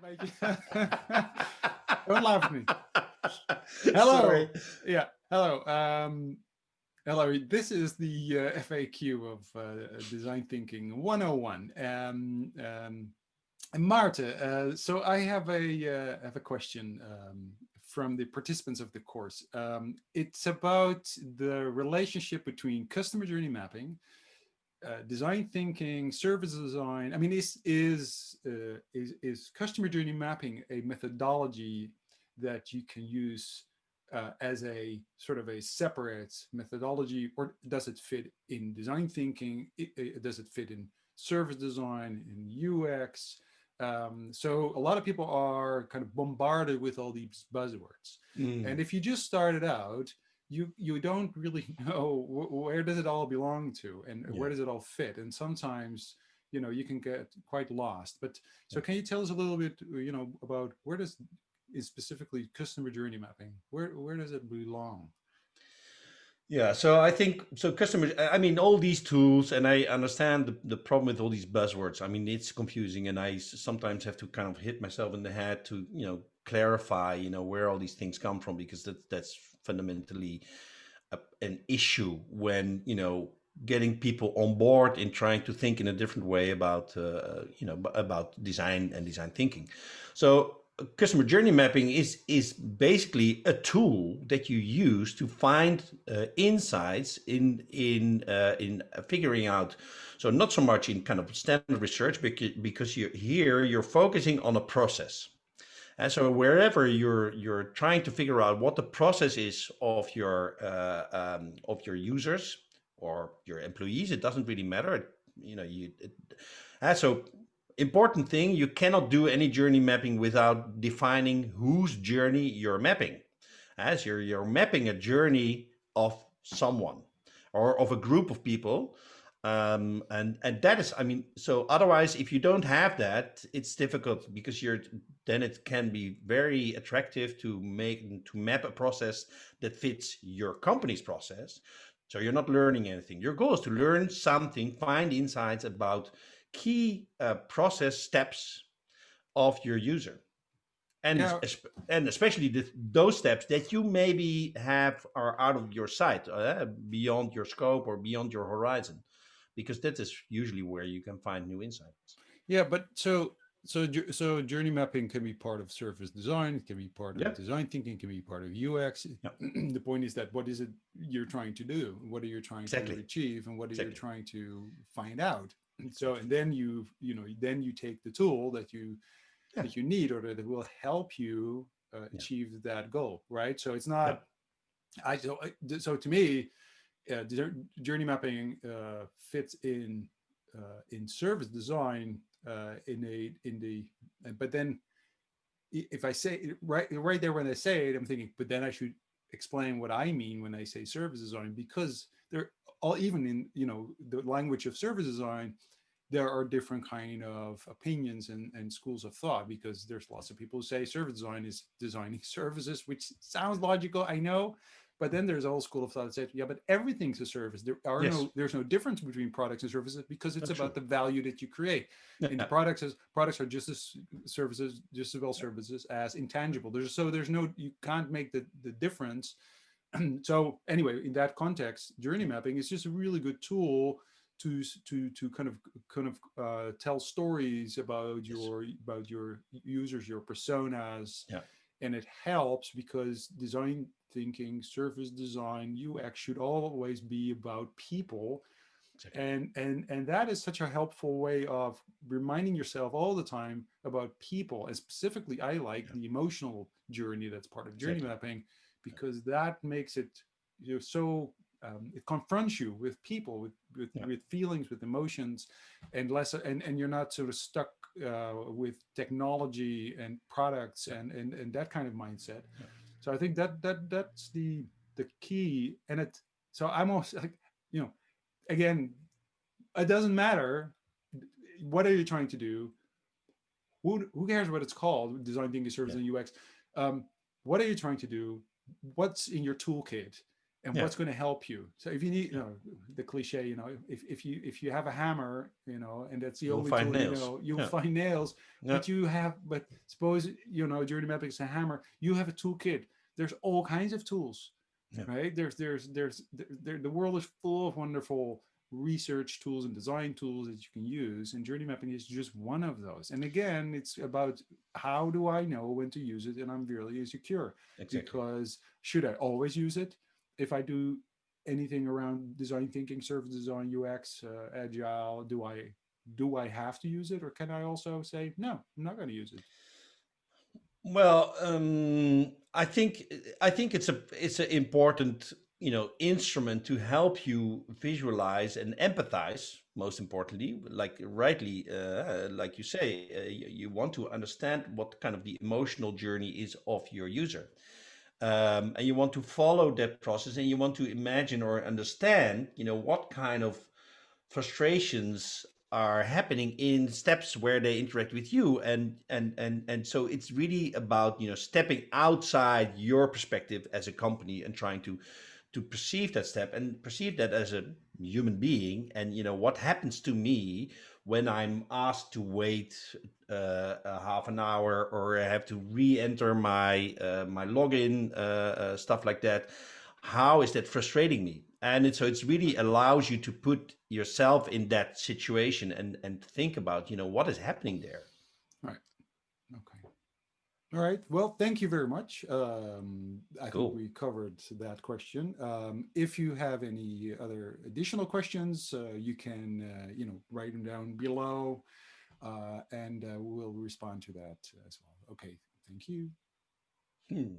Make Don't laugh at me. Sorry. Hello. Yeah. Hello. Hello. This is the FAQ of Design Thinking 101. And Maarten, so I have a question from the participants of the course. It's about the relationship between customer journey mapping, design thinking, service design. I mean, is customer journey mapping a methodology that you can use as a sort of a separate methodology, or does it fit in design thinking? Does it fit in service design, in UX? So a lot of people are kind of bombarded with all these buzzwords, and Mm, if you just started out, you don't really know where does it all belong to and yeah. where does it all fit, and sometimes you can get quite lost. But Yeah. so can you tell us a little bit about where does is specifically customer journey mapping, where does it belong? Yeah, so I think so. Customers, I mean, all these tools, and I understand the problem with all these buzzwords. I mean, it's confusing, and sometimes have to kind of hit myself in the head to, clarify, where all these things come from, because that's fundamentally an issue when, getting people on board and trying to think in a different way about, about design and design thinking. So customer journey mapping is basically a tool that you use to find insights in figuring out. So not so much in kind of standard research, because you're focusing on a process. And so wherever you're trying to figure out what the process is of your users or your employees, it doesn't really matter. And so important thing, you cannot do any journey mapping without defining whose journey you're mapping. As you're mapping a journey of someone or of a group of people. And that is, I mean, so otherwise, if you don't have that, it's difficult, because then it can be very attractive to map a process that fits your company's process. So you're not learning anything. Your goal is to learn something, find insights about key process steps of your user, and Yeah. and especially those steps that you maybe have are out of your sight, beyond your scope or beyond your horizon, because that is usually where you can find new insights. Yeah, but so journey mapping can be part of service design, it can be part of Yeah, design thinking, it can be part of UX. yeah, The point is that what is it you're trying to do? What are you trying to exactly, achieve, and what are you exactly, trying to find out? So, exactly. and then then you take the tool Yeah, that you need, or that will help you yeah, achieve that goal, right? So it's yeah, not so to me, journey mapping fits in service design in the but then if I say it right there when I say it, I'm thinking, but then I should explain what I mean when I say service design, because they're all, even in the language of service design, there are different kind of opinions and schools of thought, because there's lots of people who say service design is designing services, which sounds logical, I know. But then there's a whole school of thought that said, yeah, but everything's a service. yes, There's no difference between products and services, because it's that's true. about the value that you create. Yeah, And products are just as services, just as well services as intangible. There's no, you can't make the difference. So anyway, in that context, journey mapping is just a really good tool to kind of tell stories yes, about your users, your personas. yeah, And it helps because design thinking, service design, UX should always be about people. exactly. And that is such a helpful way of reminding yourself all the time about people. And specifically, I like Yeah, the emotional journey that's part of journey exactly. mapping, because that makes it, so it confronts you with people, Yeah, with feelings, with emotions, and less, and you're not sort of stuck with technology and products and that kind of mindset. yeah, So I think that's the key. And it, so I'm also like, you know again, it doesn't matter what are you trying to do. Who cares what it's called? Design thinking, service, yeah, and UX. Um, what are you trying to do? What's in your toolkit? and Yeah. what's going to help you. So if you need, the cliche, if you have a hammer, and that's the You'll only find tool, nails. you will Yeah. find nails. Yeah. But suppose, journey mapping is a hammer. You have a toolkit. There's all kinds of tools, Yeah. right? The world is full of wonderful research tools and design tools that you can use, and journey mapping is just one of those. And again, it's about, how do I know when to use it and I'm really secure? Exactly. Because should I always use it? If I do anything around design thinking, service design, UX, agile, do I have to use it, or can I also say no, I'm not going to use it? Well, I think it's an important instrument to help you visualize and empathize. Most importantly, like rightly, like you say, you want to understand what kind of the emotional journey is of your user, and you want to follow that process, and you want to imagine or understand, what kind of frustrations are happening in steps where they interact with you, and so it's really about stepping outside your perspective as a company and trying to perceive that step and perceive that as a human being, and what happens to me when I'm asked to wait a half an hour, or I have to re-enter my login, stuff like that. How is that frustrating me? And so it's really allows you to put yourself in that situation and think about what is happening there. Right. Okay. All right. Well, thank you very much. I think Cool. we covered that question. If you have any other additional questions, you can, write them down below, and we'll respond to that as well. Okay. Thank you. Thank you.